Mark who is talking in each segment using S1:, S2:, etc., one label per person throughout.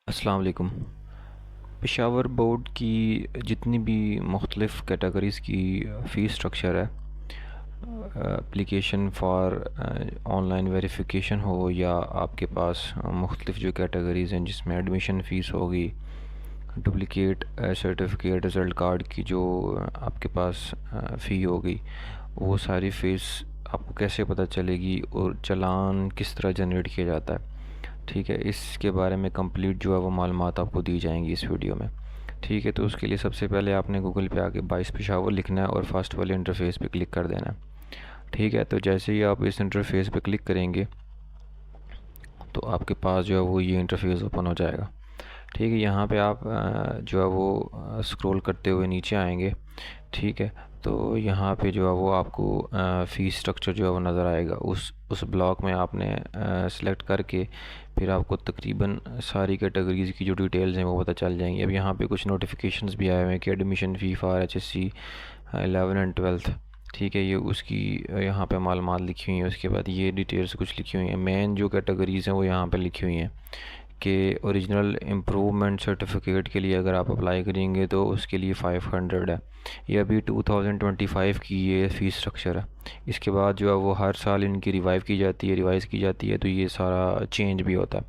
S1: अस्सलाम वालेकुम। पेशावर बोर्ड की जितनी भी मुख्तलिफ़ कैटेगरीज़ की फ़ीस स्ट्रक्चर है, एप्लीकेशन फ़ॉर ऑनलाइन वेरिफ़िकेशन हो या आपके पास मुख्तलिफ़ जो कैटेगरीज़ हैं जिसमें एडमिशन फ़ीस होगी, डुप्लिकेट सर्टिफिकेट रिज़ल्ट कार्ड की जो आपके पास फ़ी होगी, वो सारी फ़ीस आपको कैसे पता चलेगी और चालान किस तरह जनरेट किया जाता है। ठीक है, इसके बारे में कंप्लीट जो है वो मालूमात आपको दी जाएंगी इस वीडियो में। ठीक है, तो उसके लिए सबसे पहले आपने गूगल पे आके 22 पेशावर लिखना है और फर्स्ट वाले इंटरफेस पे क्लिक कर देना है। ठीक है, तो जैसे ही आप इस इंटरफेस पे क्लिक करेंगे तो आपके पास जो है वो ये इंटरफेस ओपन हो जाएगा। ठीक है, यहाँ पे आप जो है वो स्क्रॉल करते हुए नीचे आएंगे। ठीक है, तो यहाँ पे जो है वो आपको फ़ीस स्ट्रक्चर जो है वो नज़र आएगा। उस ब्लॉक में आपने सेलेक्ट करके फिर आपको तकरीबन सारी कैटेगरीज़ की जो डिटेल्स हैं वो पता चल जाएंगी। अब यहाँ पे कुछ नोटिफिकेशंस भी आए हुए हैं कि admission fee for HSC 11 and 12th। ठीक है, ये उसकी यहाँ पे मालूमात लिखी हुई हैं। उसके बाद ये डिटेल्स कुछ लिखी हुई हैं। मेन जो कैटेगरीज़ हैं वो यहाँ पे लिखी हुई हैं कि ओरिजिनल इम्प्रूवमेंट सर्टिफिकेट के लिए अगर आप अप्लाई करेंगे तो उसके लिए 500 है। ये अभी 2025 की ये फ़ीस स्ट्रक्चर है। इसके बाद जो है वो हर साल इनकी रिवाइज़ की जाती है, तो ये सारा चेंज भी होता है।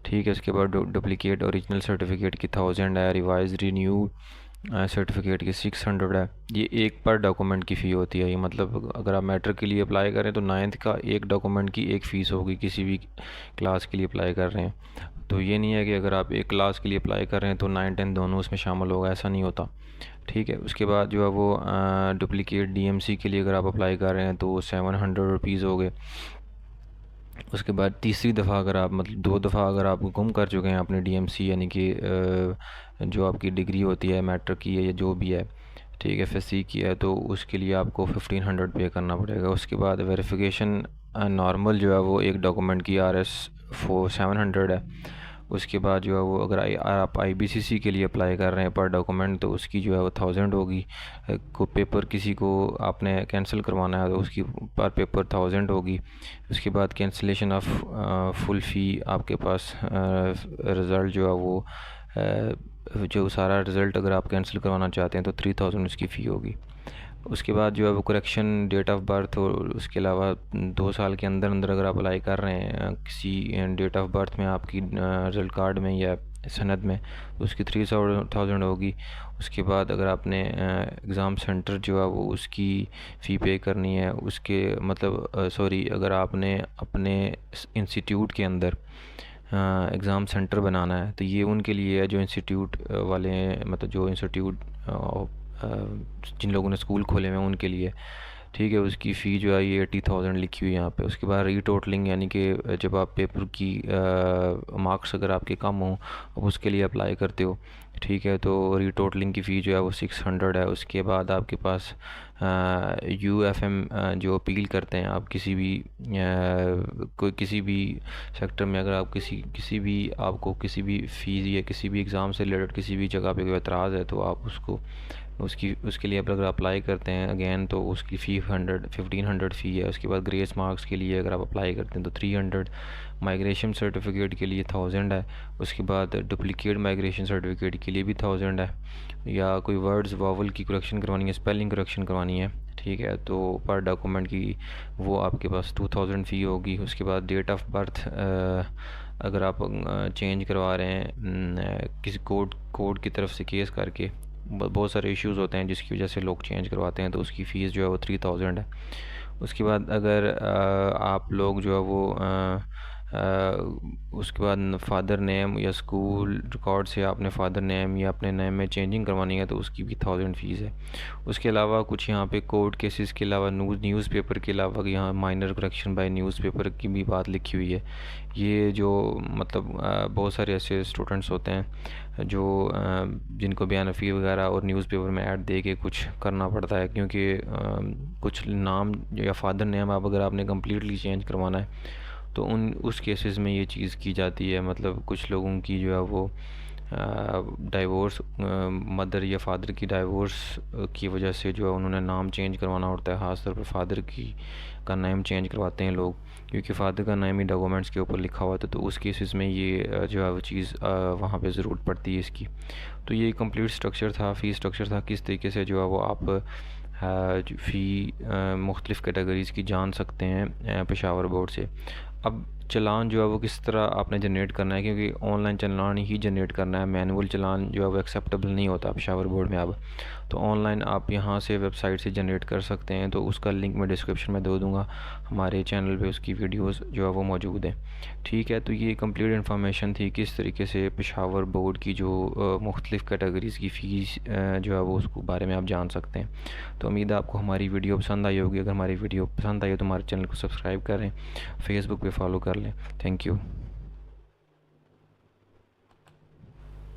S1: ठीक है, इसके बाद डुप्लिकेट ओरिजिनल सर्टिफिकेट की 1000 है, रिवाइज रिन्यू सर्टिफिकेट की 600 है। ये एक पर डॉक्यूमेंट की फ़ी होती है। ये मतलब अगर आप मैट्रिक के लिए अप्लाई करें तो 9th का एक डॉक्यूमेंट की एक फ़ीस होगी किसी भी क्लास के लिए अप्लाई कर रहे हैं। तो ये नहीं है कि अगर आप एक क्लास के लिए अप्लाई कर रहे हैं तो 9 10 दोनों उसमें शामिल होगा, ऐसा नहीं होता। ठीक है, उसके बाद जो है वो डुप्लिकेट DMC के लिए अगर आप अप्लाई कर रहे हैं तो 700 रुपीज़ हो गए। उसके बाद तीसरी दफ़ा अगर आप मतलब 2 दफ़ा अगर आप गुम कर चुके हैं अपने DMC यानी कि जो आपकी डिग्री होती है मैट्रिक की है या जो भी है, ठीक है, FSC की है, तो उसके लिए आपको 1500 पे करना पड़ेगा। उसके बाद वेरिफिकेशन नॉर्मल जो है वो एक डॉक्यूमेंट की RS 700 है। उसके बाद जो है वो अगर आप IBCC के लिए अप्लाई कर रहे हैं पर डॉक्यूमेंट तो उसकी जो है वो 1000 होगी। को पेपर किसी को आपने कैंसिल करवाना है तो उसकी पर पेपर 1000 होगी। उसके बाद कैंसिलेशन ऑफ फुल फ़ी आपके पास रिज़ल्ट जो है वो जो सारा रिज़ल्ट अगर आप कैंसिल करवाना चाहते हैं तो 3000 उसकी फ़ी होगी। उसके बाद जो है वो करेक्शन डेट ऑफ़ बर्थ और उसके अलावा 2 साल के अंदर अंदर अगर आप अप्लाई कर रहे हैं किसी डेट ऑफ़ बर्थ में आपकी रिज़ल्ट कार्ड में या सनद में, तो उसकी 3000 होगी। उसके बाद अगर आपने एग्ज़ाम सेंटर जो है वो उसकी फ़ी पे करनी है, उसके मतलब सॉरी, अगर आपने अपने इंस्टीट्यूट के अंदर एग्ज़ाम सेंटर बनाना है तो ये उनके लिए है जो इंस्टीट्यूट वाले हैं, मतलब जो इंस्टीट्यूट जिन लोगों ने स्कूल खोले हुए हैं उनके लिए। ठीक है, उसकी फ़ी जो है ये 80,000 लिखी हुई है यहाँ पे। उसके बाद रीटोटलिंग यानी कि जब आप पेपर की मार्क्स अगर आपके कम हों अब उसके लिए अप्लाई करते हो, ठीक है, तो रीटोटलिंग की फ़ी जो है वो 600 है। उसके बाद आपके पास UFM जो अपील करते हैं आप किसी भी कोई किसी भी सेक्टर में अगर आप किसी भी आपको किसी भी फ़ीस या किसी भी एग्ज़ाम से रिलेटेड किसी भी जगह पे कोई एतराज़ है तो आप उसके लिए अगर अप्लाई करते हैं अगेन तो उसकी फ़ी 1500 फ़ी है। उसके बाद ग्रेस मार्क्स के लिए अगर आप अप्लाई करते हैं तो 300, माइग्रेशन सर्टिफिकेट के लिए 1000 है। उसके बाद डुप्लिकेट माइग्रेशन सर्टिफिकेट के लिए भी 1000 है। या कोई वर्ड्स वावल की करेक्शन करवानी है, स्पेलिंग करेक्शन करवानी है, ठीक है, तो पर डॉक्यूमेंट की वो आपके पास 2000 फ़ी होगी। उसके बाद डेट ऑफ़ बर्थ अगर आप चेंज करवा रहे हैं किसी कोर्ट की तरफ से केस करके, बहुत सारे इश्यूज़ होते हैं जिसकी वजह से लोग चेंज करवाते हैं, तो उसकी फ़ीस जो है वो 3000 है। उसके बाद अगर आप लोग जो है वो उसके बाद फादर नेम या स्कूल रिकॉर्ड से आपने फादर नेम या अपने नेम में चेंजिंग करवानी है तो उसकी भी 1000 फ़ीस है। उसके अलावा कुछ यहाँ पे कोर्ट केसेस के अलावा न्यूज़पेपर के अलावा यहाँ माइनर करेक्शन बाय न्यूज़पेपर की भी बात लिखी हुई है। ये जो मतलब बहुत सारे ऐसे स्टूडेंट्स होते हैं जो जिनको बयान फ़ी वगैरह और न्यूज़पेपर में ऐड दे के कुछ करना पड़ता है, क्योंकि कुछ नाम या फादर नेम आप अगर आपने कम्प्लीटली चेंज करवाना है तो उस केसेस में ये चीज़ की जाती है। मतलब कुछ लोगों की जो है वो डाइवोर्स मदर या फादर की डाइवोर्स की वजह से जो है उन्होंने नाम चेंज करवाना होता है, ख़ास तौर पर फादर की का नेम चेंज करवाते हैं लोग, क्योंकि फादर का नेम ही डॉक्यूमेंट्स के ऊपर लिखा हुआ था। तो उस केसेस में ये जो है वो चीज़ वहाँ पे ज़रूरत पड़ती है इसकी। तो ये कंप्लीट स्ट्रक्चर था, फ़ी स्ट्रक्चर था, किस तरीके से जो है वो आप फ़ी मुख्तलिफ़ कैटेगरीज़ की जान सकते हैं पेशावर बोर्ड से। अब चालान जो है वो किस तरह आपने जनरेट करना है, क्योंकि ऑनलाइन चालान ही जनरेट करना है, मैनुअल चालान जो है वो एक्सेप्टेबल नहीं होता पेशावर बोर्ड में अब। तो ऑनलाइन आप यहाँ से वेबसाइट से जनरेट कर सकते हैं, तो उसका लिंक मैं डिस्क्रिप्शन में दे दूँगा। हमारे चैनल पे उसकी वीडियोस जो है वो मौजूद है। ठीक है, तो ये कंप्लीट इन्फॉर्मेशन थी किस तरीके से पेशावर बोर्ड की जो मुख्तलिफ़ कैटेगरीज़ की फ़ीस जो है वो उसको बारे में आप जान सकते हैं। तो उम्मीद है आपको हमारी वीडियो पसंद आई होगी। अगर हमारी वीडियो पसंद आई हो तो हमारे चैनल को सब्सक्राइब करें, फेसबुक पे फॉलो कर लें। Thank you.